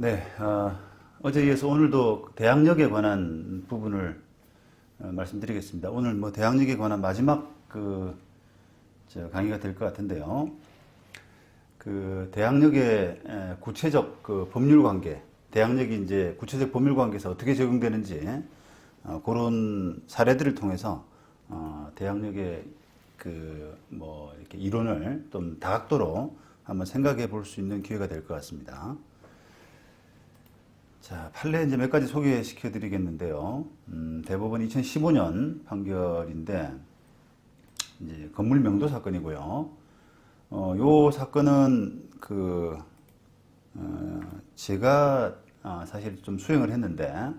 네, 어제 이어서 오늘도 대항력에 관한 부분을 말씀드리겠습니다. 오늘 뭐 대항력에 관한 마지막 강의가 될 것 같은데요. 그 대항력의 구체적 법률 관계, 대항력이 이제 구체적 법률 관계에서 어떻게 적용되는지 그런 사례들을 통해서 대항력의 뭐 이렇게 이론을 좀 다각도로 한번 생각해 볼 수 있는 기회가 될 것 같습니다. 자, 판례 이제 몇 가지 소개시켜 드리겠는데요. 대법원 2015년 판결인데, 이제 건물 명도 사건이고요. 요 사건은 제가 사실 좀 수행을 했는데,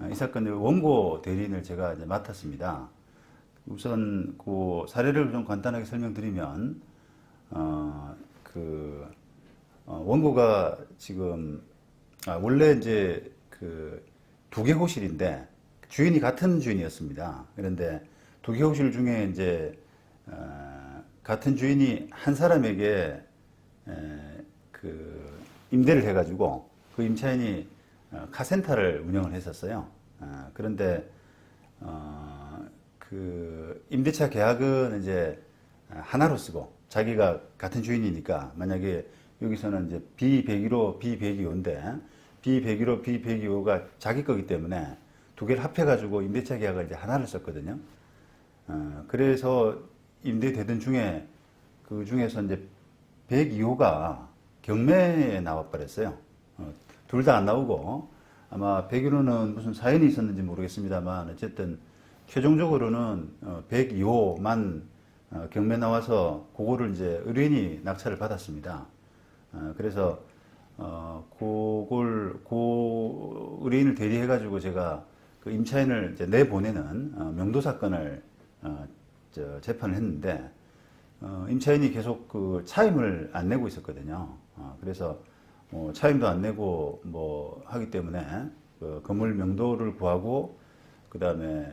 이 사건 원고 대리인을 제가 이제 맡았습니다. 우선 그 사례를 좀 간단하게 설명드리면, 원고가 지금 원래 이제 두 개 호실인데 주인이 같은 주인이었습니다. 그런데 두 개 호실 중에 이제 같은 주인이 한 사람에게 임대를 해가지고 그 임차인이 카센터를 운영을 했었어요. 그런데 임대차 계약은 이제 하나로 쓰고 자기가 같은 주인이니까 만약에 여기서는 이제 B101호, B102호인데 B101호, B102호가 자기 거기 때문에 두 개를 합해가지고 임대차 계약을 이제 하나를 썼거든요. 그래서 임대되던 중에 그 중에서 이제 102호가 경매에 나와버렸어요. 둘 다 안 나오고 아마 101호는 무슨 사연이 있었는지 모르겠습니다만 어쨌든 최종적으로는 102호만 경매 나와서 그거를 이제 의뢰인이 낙찰을 받았습니다. 그래서 의뢰인을 대리해가지고 제가 그 임차인을 이제 내보내는 명도 사건을 재판을 했는데 임차인이 계속 그 차임을 안 내고 있었거든요. 그래서 차임도 안 내고 뭐 하기 때문에 그 건물 명도를 구하고 그 다음에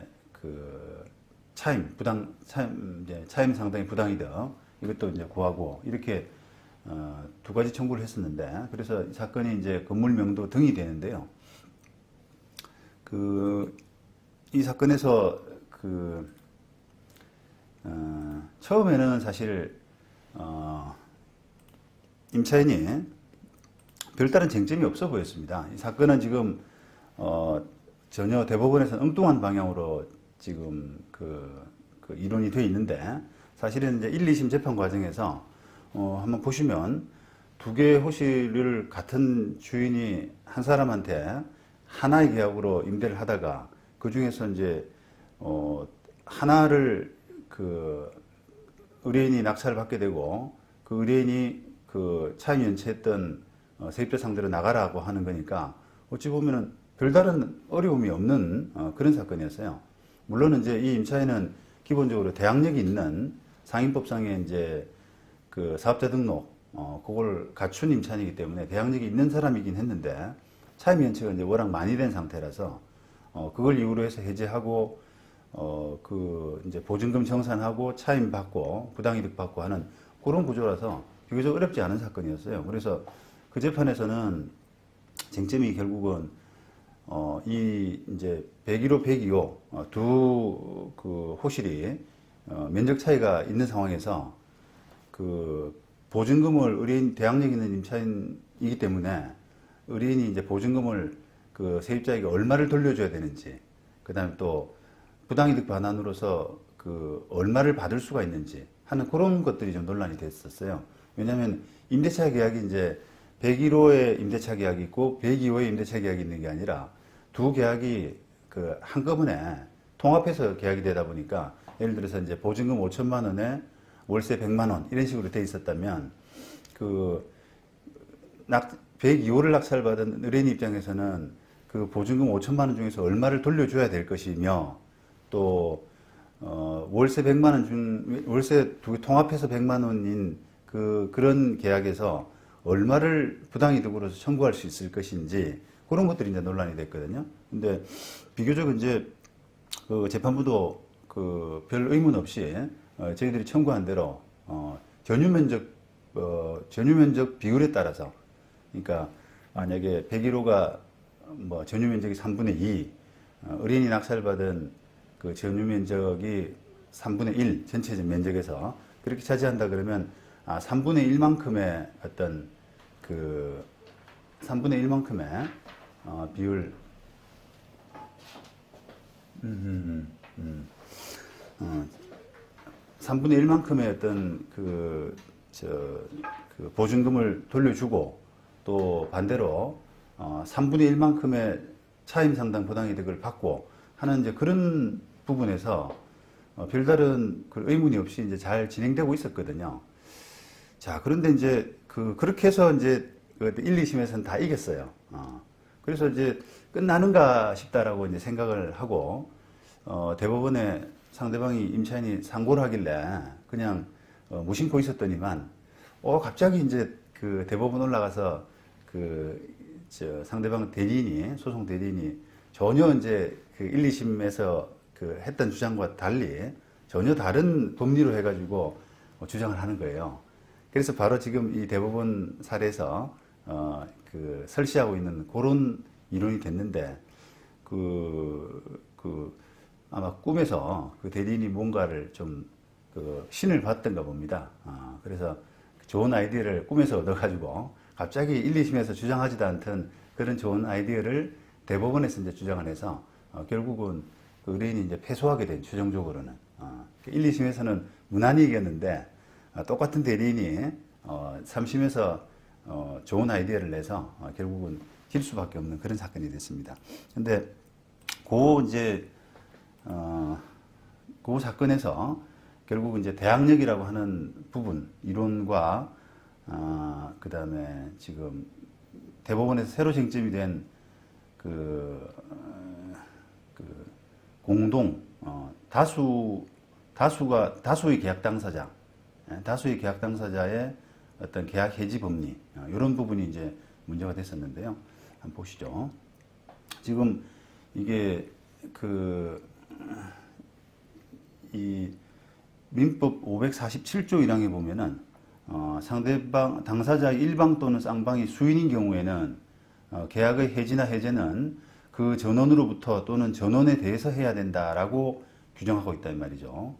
차임 상당히 부당이득 이것도 이제 구하고 이렇게 두 가지 청구를 했었는데, 그래서 이 사건이 이제 건물 명도 등이 되는데요. 이 사건에서 처음에는 사실 임차인이 별다른 쟁점이 없어 보였습니다. 이 사건은 지금 전혀 대법원에서는 엉뚱한 방향으로 지금 이론이 되어 있는데, 사실은 이제 1, 2심 재판 과정에서 한번 보시면 두 개의 호실을 같은 주인이 한 사람한테 하나의 계약으로 임대를 하다가 그 중에서 이제 하나를 의뢰인이 낙찰을 받게 되고 그 의뢰인이 차임 연체했던 세입자 상대로 나가라고 하는 거니까 어찌 보면은 별다른 어려움이 없는 그런 사건이었어요. 물론 이제 이 임차인은 기본적으로 대항력이 있는 상인법상의 이제 사업자 등록, 그걸 갖춘 임차인이기 때문에 대항력이 있는 사람이긴 했는데, 차임 연체가 이제 워낙 많이 된 상태라서, 그걸 이유로 해서 해제하고, 이제 보증금 정산하고, 차임 받고, 부당이득 받고 하는 그런 구조라서 비교적 어렵지 않은 사건이었어요. 그래서 그 재판에서는 쟁점이 결국은, 이제 101호, 102호, 두 호실이, 면적 차이가 있는 상황에서 보증금을 대항력 있는 임차인이기 때문에 의뢰인이 이제 보증금을 세입자에게 얼마를 돌려줘야 되는지, 그 다음에 또 부당이득 반환으로서 얼마를 받을 수가 있는지 하는 그런 것들이 좀 논란이 됐었어요. 왜냐하면 임대차 계약이 이제 101호의 임대차 계약이 있고 102호의 임대차 계약이 있는 게 아니라 두 계약이 한꺼번에 통합해서 계약이 되다 보니까, 예를 들어서 이제 보증금 5천만 원에 월세 100만 원 이런 식으로 돼 있었다면 102호를 낙찰받은 의뢰인 입장에서는 그 보증금 5천만 원 중에서 얼마를 돌려줘야 될 것이며, 또 월세 100만 원 월세 두 개 통합해서 100만 원인 그런 계약에서 얼마를 부당이득으로서 청구할 수 있을 것인지 그런 것들이 이제 논란이 됐거든요. 근데 비교적 이제 재판부도 별 의문 없이 저희들이 청구한 대로 전유면적 비율에 따라서, 그러니까 만약에 101호가 뭐 전유 면적이 3분의 2, 의뢰인이 낙찰받은 그 전유 면적이 3분의 1 전체적 면적에서 그렇게 차지한다 그러면 3분의 1만큼의 어떤 그 3분의 1만큼의 비율 3분의 1만큼의 어떤 그 보증금을 돌려주고 또 반대로 3분의 1만큼의 차임 상당 부당이득을 받고 하는 이제 그런 부분에서 별다른 그 의문이 없이 이제 잘 진행되고 있었거든요. 자, 그런데 이제 그렇게 해서 이제 1, 2심에서는 다 이겼어요. 그래서 이제 끝나는가 싶다라고 이제 생각을 하고 대법원에 상대방이 임차인이 상고를 하길래 그냥 무심코 있었더니만 갑자기 이제 그 대법원 올라가서 상대방 대리인이 소송 대리인이 전혀 이제 그 1, 2심에서 그 했던 주장과 달리 전혀 다른 법리로 해가지고 주장을 하는 거예요. 그래서 바로 지금 이 대법원 사례에서 그 설시하고 있는 그런 이론이 됐는데 아마 꿈에서 그 대리인이 뭔가를 좀 신을 봤던가 봅니다. 그래서 좋은 아이디어를 꿈에서 얻어가지고 갑자기 1, 2심에서 주장하지도 않던 그런 좋은 아이디어를 대법원에서 이제 주장을 해서 결국은 그 의뢰인이 이제 패소하게 된 최종적으로는 1, 2심에서는 무난히 이겼는데 똑같은 대리인이 3심에서 좋은 아이디어를 내서 결국은 질 수밖에 없는 그런 사건이 됐습니다. 근데 그 사건에서 결국 이제 대항력이라고 하는 부분 이론과 그 다음에 지금 대법원에서 새로 쟁점이 된 공동 다수의 계약 당사자, 다수의 계약 당사자의 어떤 계약 해지 법리 이런 부분이 이제 문제가 됐었는데요. 한번 보시죠. 지금 이게 이 민법 547조 1항에 보면은 상대방 당사자의 일방 또는 쌍방이 수인인 경우에는 계약의 해지나 해제는 그 전원으로부터 또는 전원에 대해서 해야 된다라고 규정하고 있다 이 말이죠.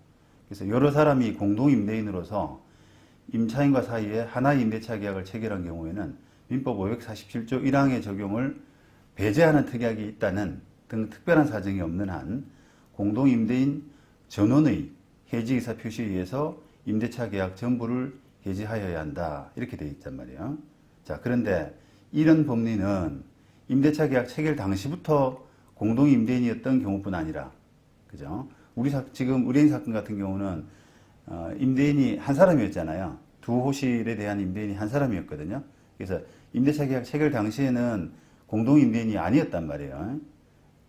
그래서 여러 사람이 공동 임대인으로서 임차인과 사이에 하나의 임대차 계약을 체결한 경우에는 민법 547조 1항의 적용을 배제하는 특약이 있다는 등 특별한 사정이 없는 한 공동 임대인 전원의 해지 의사 표시에 의해서 임대차 계약 전부를 해지하여야 한다 이렇게 되어 있단 말이에요. 자, 그런데 이런 법리는 임대차 계약 체결 당시부터 공동 임대인이었던 경우뿐 아니라, 그죠? 지금 의뢰인 사건 같은 경우는 임대인이 한 사람이었잖아요. 두 호실에 대한 임대인이 한 사람이었거든요. 그래서 임대차 계약 체결 당시에는 공동 임대인이 아니었단 말이에요.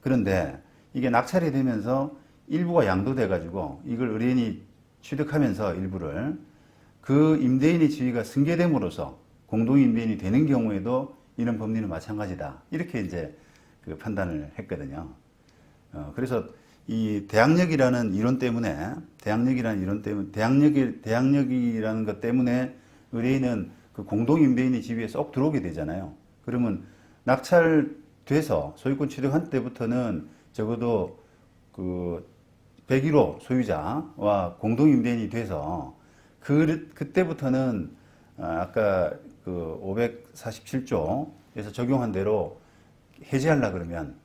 그런데 이게 낙찰이 되면서 일부가 양도돼 가지고 이걸 의뢰인이 취득하면서 일부를 그 임대인의 지위가 승계됨으로써 공동 임대인이 되는 경우에도 이런 법리는 마찬가지다. 이렇게 이제 그 판단을 했거든요. 그래서 이 대항력이라는 이론 때문에 대항력이라는 것 때문에 의뢰인은 그 공동 임대인의 지위에 쏙 들어오게 되잖아요. 그러면 낙찰돼서 소유권 취득한 때부터는 적어도 그 101호 소유자와 공동 임대인이 돼서 그때부터는 아까 그 547조에서 적용한 대로 해지하려 그러면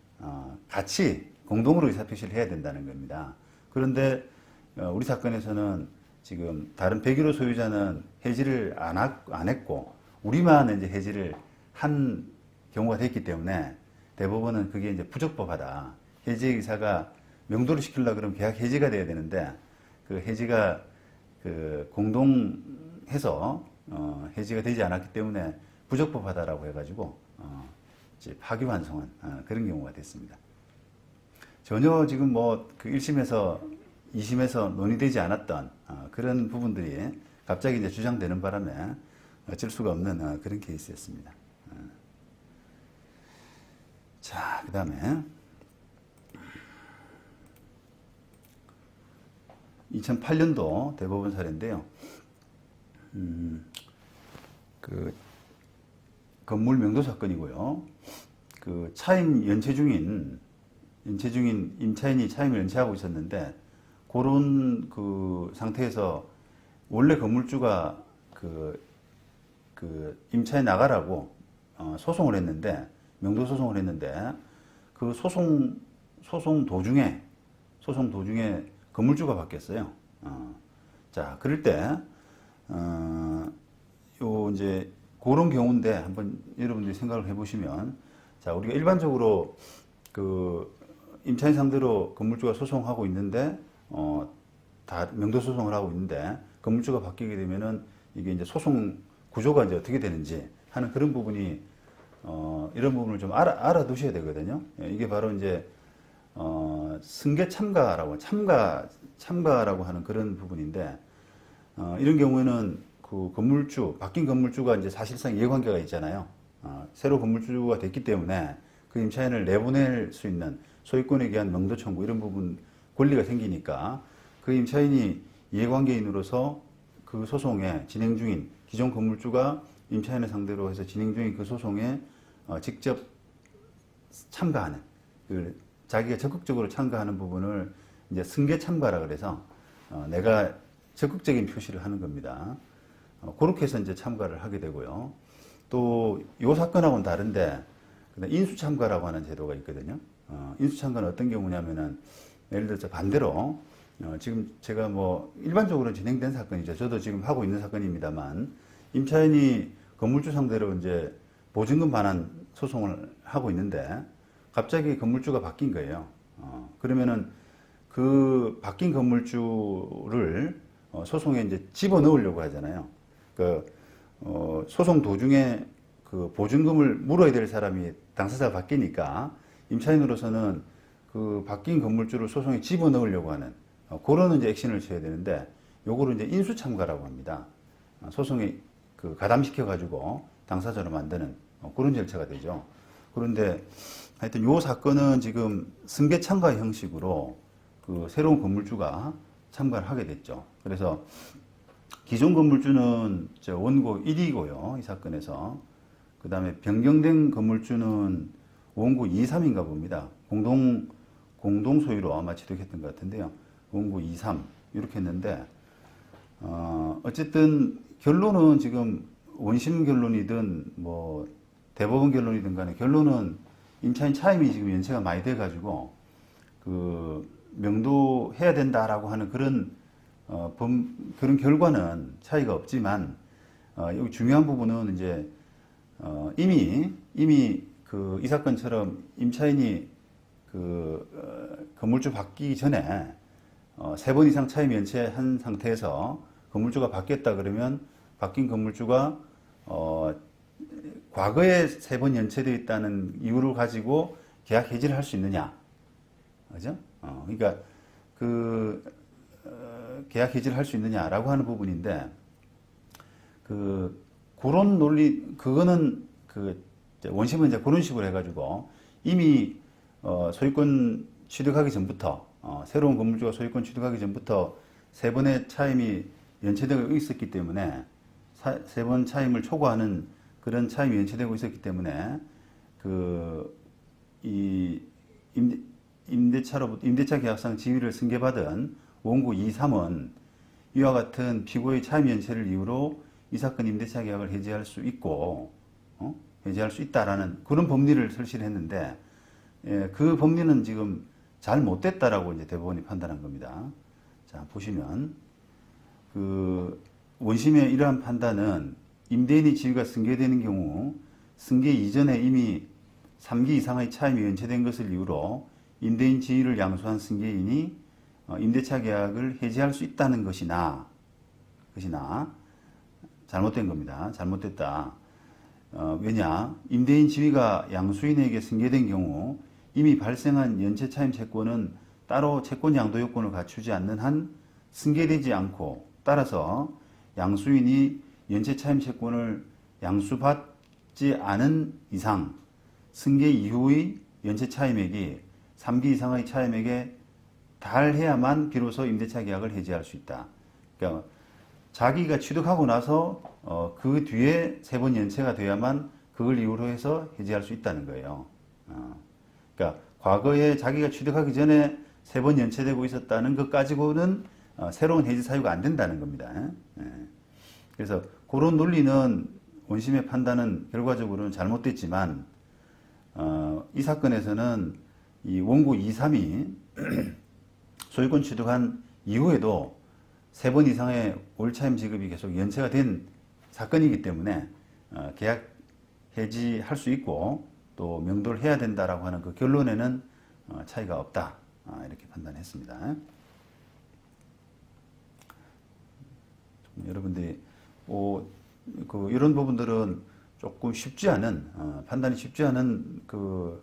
같이 공동으로 의사표시를 해야 된다는 겁니다. 그런데 우리 사건에서는 지금 다른 101호 소유자는 해지를 안 했고 우리만 이제 해지를 한 경우가 됐기 때문에 대법원은 그게 이제 부적법하다. 해지 의사가 명도를 시키려고 그러면 계약 해지가 돼야 되는데 그 해지가 그 공동해서 해지가 되지 않았기 때문에 부적법하다라고 해가지고 이제 파기환송한 그런 경우가 됐습니다. 전혀 지금 뭐 그 1심에서 2심에서 논의되지 않았던 그런 부분들이 갑자기 이제 주장되는 바람에 어쩔 수가 없는 그런 케이스였습니다. 자, 그 다음에 2008년도 대법원 사례인데요. 건물 명도 사건이고요. 그 차임 연체 중인 임차인이 차임을 연체하고 있었는데 그런 그 상태에서 원래 건물주가 그 임차인 나가라고 소송을 했는데 명도 소송을 했는데 그 소송 도중에 건물주가 바뀌었어요. 자, 그럴 때 요 이제 그런 경우인데 한번 여러분들이 생각을 해보시면, 자, 우리가 일반적으로 그 임차인 상대로 건물주가 소송하고 있는데 다 명도 소송을 하고 있는데 건물주가 바뀌게 되면은 이게 이제 소송 구조가 이제 어떻게 되는지 하는 그런 부분이 이런 부분을 좀 알아두셔야 되거든요. 예, 이게 바로 이제 승계 참가라고 하는 그런 부분인데 이런 경우에는 그 바뀐 건물주가 이제 사실상 이해관계가 있잖아요. 새로 건물주가 됐기 때문에 그 임차인을 내보낼 수 있는 소유권에 대한 명도 청구 이런 부분 권리가 생기니까 그 임차인이 이해관계인으로서 그 소송에 진행 중인 기존 건물주가 임차인을 상대로 해서 진행 중인 그 소송에 직접 참가하는, 자기가 적극적으로 참가하는 부분을 이제 승계 참가라 그래서 내가 적극적인 표시를 하는 겁니다. 그렇게 해서 이제 참가를 하게 되고요. 또 이 사건하고는 다른데 인수 참가라고 하는 제도가 있거든요. 인수 참가는 어떤 경우냐면은 예를 들어서 반대로 지금 제가 뭐 일반적으로 진행된 사건이죠. 저도 지금 하고 있는 사건입니다만 임차인이 건물주 상대로 이제 보증금 반환 소송을 하고 있는데 갑자기 건물주가 바뀐 거예요. 그러면은 그 바뀐 건물주를 소송에 이제 집어넣으려고 하잖아요. 소송 도중에 그 보증금을 물어야 될 사람이 당사자가 바뀌니까 임차인으로서는 그 바뀐 건물주를 소송에 집어넣으려고 하는 그런 이제 액션을 취해야 되는데 요거를 이제 인수 참가라고 합니다. 소송에 그 가담시켜 가지고 당사자로 만드는 그런 절차가 되죠. 그런데 하여튼 요 사건은 지금 승계 참가 형식으로 그 새로운 건물주가 참가를 하게 됐죠. 그래서 기존 건물주는 원고 1이고요. 이 사건에서. 그 다음에 변경된 건물주는 원고 2, 3인가 봅니다. 공동 소유로 아마 취득했던 것 같은데요. 원고 2, 3 이렇게 했는데 어쨌든 결론은 지금 원심 결론이든 뭐 대법원 결론이든 간에 결론은 임차인 차임이 지금 연체가 많이 돼 가지고 그 명도해야 된다라고 하는 그런 그런 결과는 차이가 없지만 여기 중요한 부분은 이제 이미 그 이 사건처럼 임차인이 그 건물주 바뀌기 전에 3번 이상 차임 연체한 상태에서 건물주가 바뀌었다 그러면 바뀐 건물주가 과거에 3번 연체되어 있다는 이유를 가지고 계약 해지를 할 수 있느냐, 그죠? 그러니까 계약 해지를 할 수 있느냐라고 하는 부분인데 그런 논리 그거는 원심은 이제 그런 식으로 해가지고 이미 소유권 취득하기 전부터 새로운 건물주가 소유권 취득하기 전부터 3번의 차임이 연체되고 있었기 때문에 3번 차임을 초과하는 그런 차임이 연체되고 있었기 때문에 이 임대차 계약상 지위를 승계받은 원고 2, 3은 이와 같은 피고의 차임 연체를 이유로 이 사건 임대차 계약을 해지할 수 있고 해지할 수 있다라는 그런 법리를 설치를 했는데 그 법리는 지금 잘 못됐다라고 이제 대법원이 판단한 겁니다. 자, 보시면 원심의 이러한 판단은 임대인의 지위가 승계되는 경우 승계 이전에 이미 3기 이상의 차임이 연체된 것을 이유로 임대인 지위를 양수한 승계인이 임대차 계약을 해지할 수 있다는 것이나 잘못된 겁니다. 잘못됐다. 왜냐? 임대인 지위가 양수인에게 승계된 경우 이미 발생한 연체 차임 채권은 따로 채권 양도 요건을 갖추지 않는 한 승계되지 않고 따라서 양수인이 연체 차임 채권을 양수받지 않은 이상 승계 이후의 연체 차임액이 3기 이상의 차임액에 달해야만 비로소 임대차 계약을 해지할 수 있다. 그러니까 자기가 취득하고 나서 그 뒤에 3번 연체가 돼야만 그걸 이유로 해서 해지할 수 있다는 거예요. 그러니까 과거에 자기가 취득하기 전에 3번 연체되고 있었다는 것 가지고는 새로운 해지 사유가 안 된다는 겁니다. 그래서 그런 논리는 원심의 판단은 결과적으로는 잘못됐지만 이 사건에서는 이 원고 2, 3이 소유권 취득한 이후에도 3번 이상의 올차임 지급이 계속 연체가 된 사건이기 때문에 계약 해지할 수 있고 또 명도를 해야 된다라고 하는 그 결론에는 차이가 없다, 이렇게 판단했습니다. 여러분들이 이런 부분들은 조금 쉽지 않은 판단이 쉽지 않은 그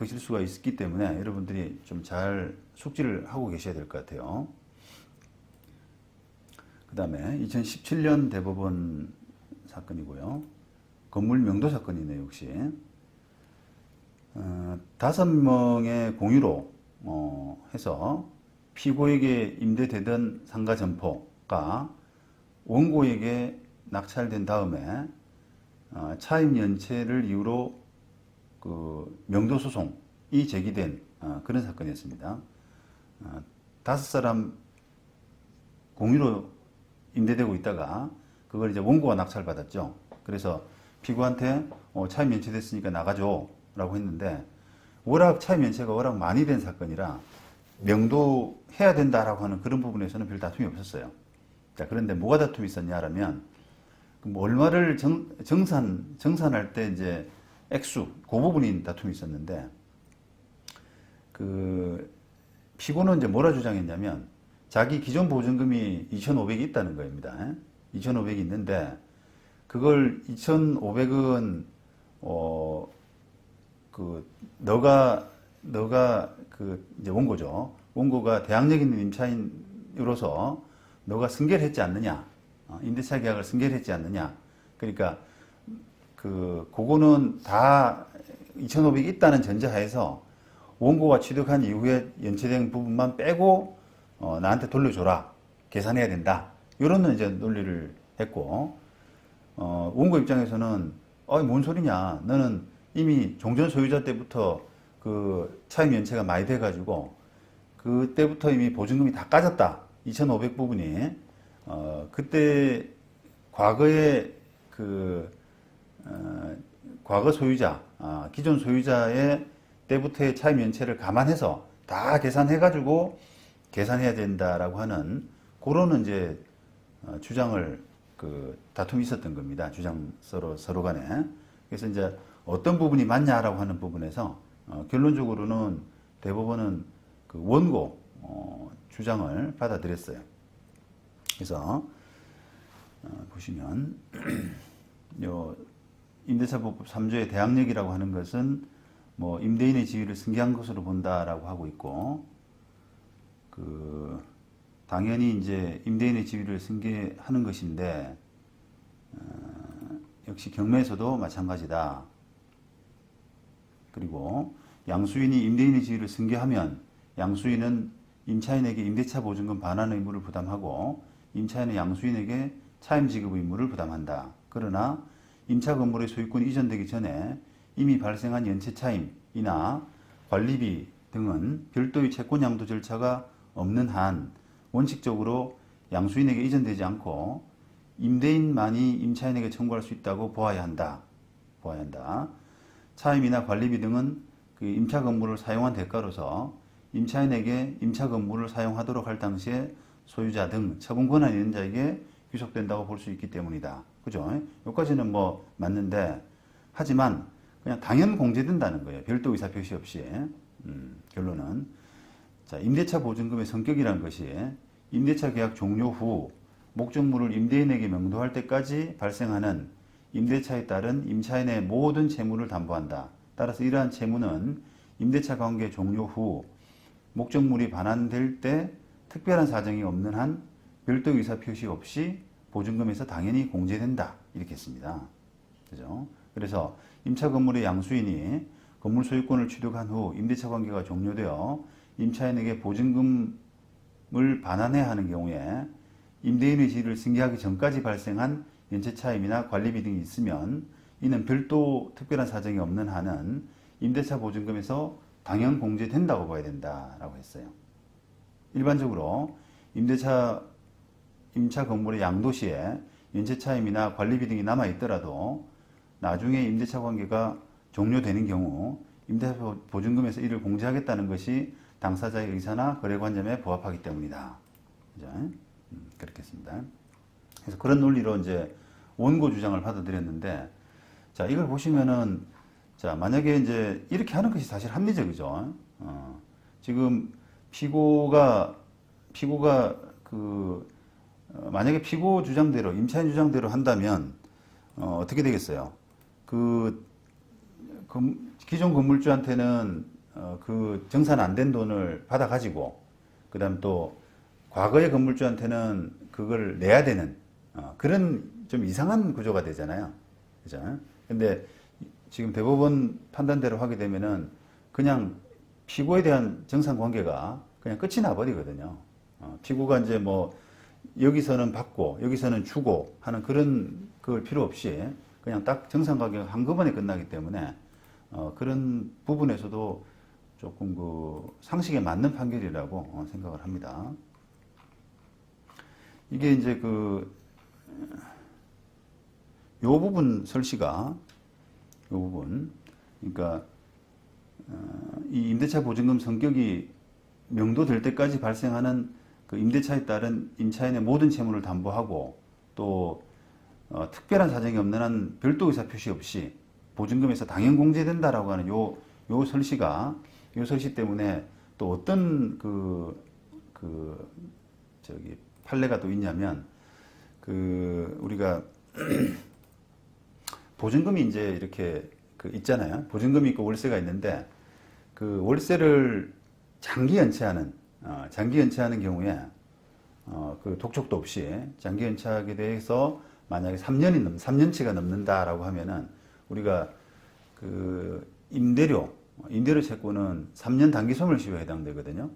실수가 있기 때문에 여러분들이 좀 잘 숙지를 하고 계셔야 될 것 같아요. 그 다음에 2017년 대법원 사건이고요. 건물 명도 사건이네요, 역시. 5명의 공유로 해서 피고에게 임대되던 상가 점포가 원고에게 낙찰된 다음에 차임 연체를 이유로 그 명도 소송이 제기된 그런 사건이었습니다. 5사람 공유로 임대되고 있다가 그걸 이제 원고가 낙찰받았죠. 그래서 피고한테 차임 연체됐으니까 나가줘 라고 했는데 워낙 차임 연체가 워낙 많이 된 사건이라 명도해야 된다라고 하는 그런 부분에서는 별 다툼이 없었어요. 자, 그런데 뭐가 다툼이 있었냐라면 뭐 얼마를 정산할 때 이제 액수 그 부분이 다툼이 있었는데 그 피고는 이제 뭐라 주장했냐면 자기 기존 보증금이 2,500이 있다는 겁니다. 2,500이 있는데 그걸 2,500은 너가 그 이제 원고죠. 원고가 대항력 있는 임차인으로서 너가 승계를 했지 않느냐, 임대차 계약을 승계를 했지 않느냐. 그러니까 그거는 다 2,500이 있다는 전제하에서 원고가 취득한 이후에 연체된 부분만 빼고 나한테 돌려줘라, 계산해야 된다. 이런 이제 논리를 했고, 원고 입장에서는 뭔 소리냐, 너는 이미 종전 소유자 때부터 그 차임 연체가 많이 돼가지고 그때부터 이미 보증금이 다 까졌다. 2,500 부분이 그때 과거에 과거 소유자, 기존 소유자의 때부터의 차임 연체를 감안해서 다 계산해가지고 계산해야 된다라고 하는 그런 이제 주장을 다툼이 있었던 겁니다. 주장 서로 간에. 그래서 이제 어떤 부분이 맞냐라고 하는 부분에서 결론적으로는 대법원은 그 원고 주장을 받아들였어요. 그래서 보시면 요 임대차보호법 3조의 대항력이라고 하는 것은 뭐 임대인의 지위를 승계한 것으로 본다라고 하고 있고, 당연히 이제 임대인의 지위를 승계하는 것인데 역시 경매에서도 마찬가지다. 그리고 양수인이 임대인의 지위를 승계하면 양수인은 임차인에게 임대차 보증금 반환 의무를 부담하고 임차인은 양수인에게 차임 지급 의무를 부담한다. 그러나 임차 건물의 소유권이 이전되기 전에 이미 발생한 연체 차임이나 관리비 등은 별도의 채권 양도 절차가 없는 한 원칙적으로 양수인에게 이전되지 않고 임대인만이 임차인에게 청구할 수 있다고 보아야 한다. 차임이나 관리비 등은 그 임차 건물을 사용한 대가로서 임차인에게 임차 건물을 사용하도록 할 당시에 소유자 등 처분 권한 있는 자에게 귀속된다고 볼 수 있기 때문이다. 그죠? 여기까지는 뭐 맞는데, 하지만 그냥 당연 공제된다는 거예요. 별도 의사 표시 없이. 결론은. 자, 임대차 보증금의 성격이라는 것이 임대차 계약 종료 후 목적물을 임대인에게 명도할 때까지 발생하는 임대차에 따른 임차인의 모든 채무를 담보한다. 따라서 이러한 채무는 임대차 관계 종료 후 목적물이 반환될 때 특별한 사정이 없는 한 별도 의사 표시 없이 보증금에서 당연히 공제된다. 이렇게 했습니다. 그죠? 그래서 임차 건물의 양수인이 건물 소유권을 취득한 후 임대차 관계가 종료되어 임차인에게 보증금을 반환해야 하는 경우에 임대인의 지위를 승계하기 전까지 발생한 연체 차임이나 관리비 등이 있으면 이는 별도 특별한 사정이 없는 한은 임대차 보증금에서 당연 공제된다고 봐야 된다라고 했어요. 일반적으로 임차 건물의 양도시에 연체차임이나 관리비 등이 남아 있더라도 나중에 임대차 관계가 종료되는 경우 임대차 보증금에서 이를 공제하겠다는 것이 당사자의 의사나 거래관념에 부합하기 때문이다. 그죠? 그렇겠습니다. 그래서 그런 논리로 이제 원고 주장을 받아들였는데, 자, 이걸 보시면은, 자, 만약에 이제 이렇게 하는 것이 사실 합리적이죠. 지금 피고가 만약에 피고 주장대로, 임차인 주장대로 한다면, 어떻게 되겠어요? 기존 건물주한테는 그 정산 안 된 돈을 받아 가지고, 그 다음 또 과거의 건물주한테는 그걸 내야 되는 그런 좀 이상한 구조가 되잖아요. 그죠? 근데 지금 대법원 판단대로 하게 되면은 그냥 피고에 대한 정상 관계가 그냥 끝이 나버리거든요. 피고가 이제 뭐 여기서는 받고 여기서는 주고 하는 그런 걸 필요 없이 그냥 딱 정상 관계가 한꺼번에 끝나기 때문에 그런 부분에서도 조금 그 상식에 맞는 판결이라고 생각을 합니다. 이게 이제 요 부분 설시가 요 부분 그러니까 이 임대차 보증금 성격이 명도될 때까지 발생하는 그 임대차에 따른 임차인의 모든 채무를 담보하고 또 특별한 사정이 없는 한 별도 의사 표시 없이 보증금에서 당연 공제된다라고 하는 요 설시가 요 설시 때문에 또 어떤 판례가 또 있냐면 우리가 보증금이 이제 이렇게 있잖아요. 보증금이 있고 월세가 있는데 그 월세를 장기 연체하는 경우에 그 독촉도 없이 장기 연체하게 돼서 만약에 3년치가 넘는다라고 하면은 우리가 그 임대료 채권은 3년 단기 소멸시효에 해당되거든요.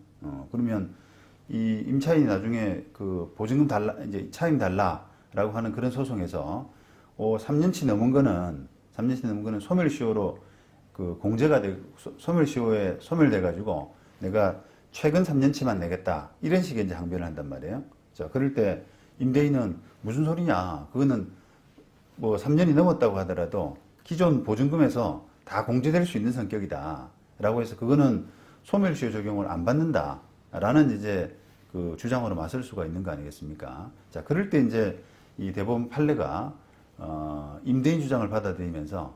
그러면 이 임차인이 나중에 그 보증금 달라, 이제 차임 달라라고 하는 그런 소송에서 3년치 넘은 거는 소멸시효로 그 공제가 되고 소멸시효에 소멸돼 가지고 내가 최근 3년치만 내겠다 이런 식의 이제 항변을 한단 말이에요. 자, 그럴 때 임대인은 무슨 소리냐? 그거는 뭐 3년이 넘었다고 하더라도 기존 보증금에서 다 공제될 수 있는 성격이다라고 해서 그거는 소멸시효 적용을 안 받는다라는 이제 그 주장으로 맞설 수가 있는 거 아니겠습니까? 자, 그럴 때 이제 이 대법원 판례가 임대인 주장을 받아들이면서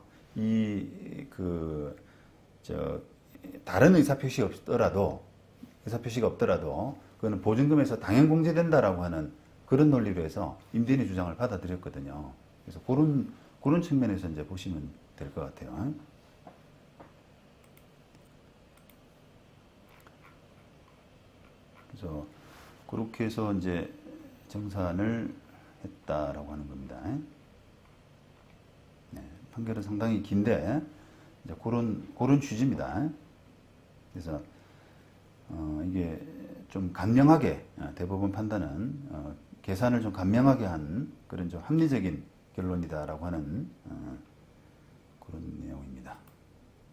다른 의사 표시가 없더라도 그거는 보증금에서 당연 공제된다라고 하는 그런 논리로 해서 임대인의 주장을 받아들였거든요. 그래서 그런 측면에서 이제 보시면 될 것 같아요. 그래서 그렇게 해서 이제 정산을 했다라고 하는 겁니다. 네, 판결은 상당히 긴데 이제 그런 취지입니다. 그래서 이게 좀 간명하게 대법원 판단은 계산을 좀 간명하게 한 그런 좀 합리적인 결론이다라고 하는